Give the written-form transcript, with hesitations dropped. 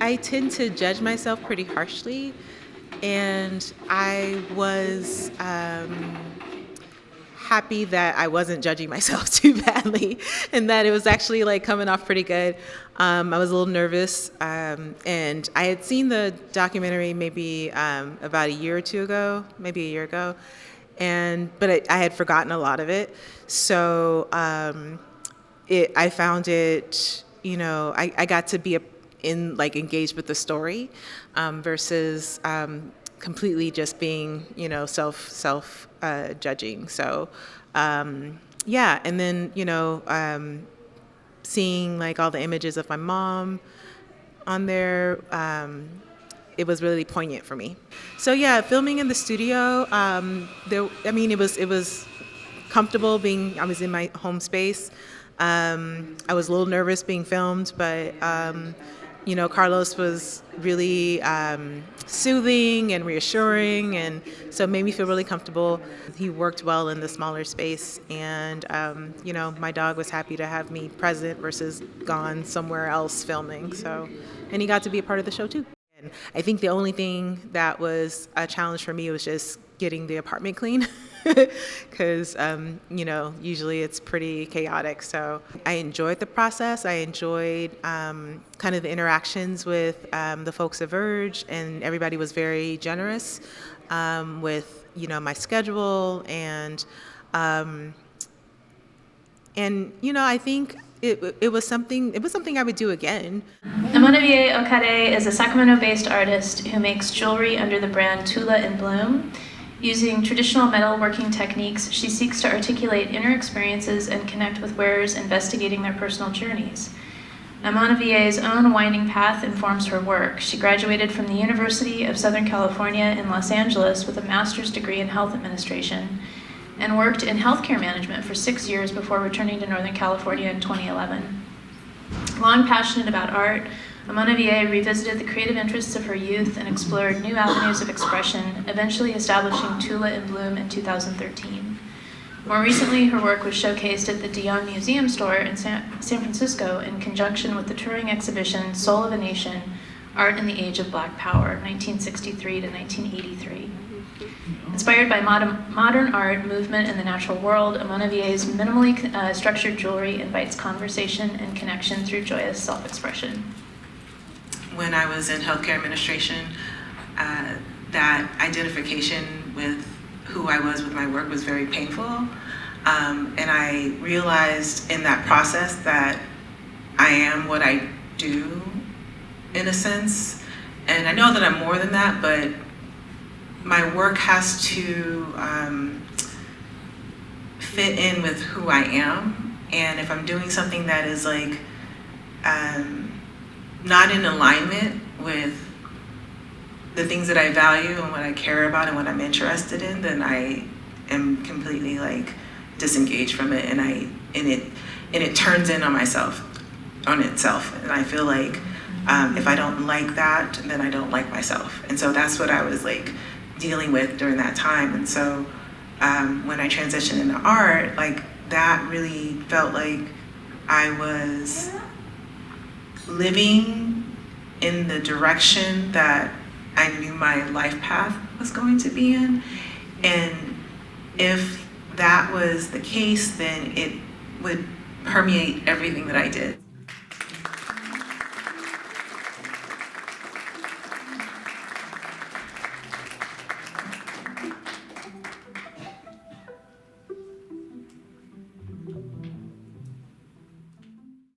I tend to judge myself pretty harshly, and I was happy that I wasn't judging myself too badly, and that it was actually like coming off pretty good. I was a little nervous, and I had seen the documentary maybe about a year or two ago, maybe a year ago, but I had forgotten a lot of it. So I found it, I got to be engaged with the story versus completely just being, self judging. So yeah, and then seeing like all the images of my mom on there, it was really poignant for me. So yeah, filming in the studio, it was comfortable being. I was in my home space. I was a little nervous being filmed, but Karlos was really soothing and reassuring, and so it made me feel really comfortable. He worked well in the smaller space, and my dog was happy to have me present versus gone somewhere else filming. So, and he got to be a part of the show too. And I think the only thing that was a challenge for me was just getting the apartment clean. Because usually it's pretty chaotic. So I enjoyed the process. I enjoyed kind of the interactions with the folks at Verge, and everybody was very generous with my schedule, and I think it was something I would do again. Omonivie Okhade is a Sacramento-based artist who makes jewelry under the brand Tula in Bloom. Using traditional metalworking techniques, she seeks to articulate inner experiences and connect with wearers investigating their personal journeys. Omonivie's own winding path informs her work. She graduated from the University of Southern California in Los Angeles with a master's degree in health administration and worked in healthcare management for 6 years before returning to Northern California in 2011. Long passionate about art, Omonivie revisited the creative interests of her youth and explored new avenues of expression, eventually establishing Tula in Bloom in 2013. More recently, her work was showcased at the Dion Museum Store in San Francisco in conjunction with the touring exhibition Soul of a Nation, Art in the Age of Black Power, 1963 to 1983. Inspired by modern art, movement, and the natural world, Omonivie's minimally structured jewelry invites conversation and connection through joyous self-expression. When I was in healthcare administration, that identification with who I was with my work was very painful. And I realized in that process that I am what I do, in a sense. And I know that I'm more than that, but my work has to fit in with who I am. And if I'm doing something that is like, not in alignment with the things that I value and what I care about and what I'm interested in, then I am completely like disengaged from it, and it turns in on itself, and I feel like if I don't like that, then I don't like myself, and so that's what I was like dealing with during that time. And so when I transitioned into art, like that really felt like I was living in the direction that I knew my life path was going to be in. And if that was the case, then it would permeate everything that I did.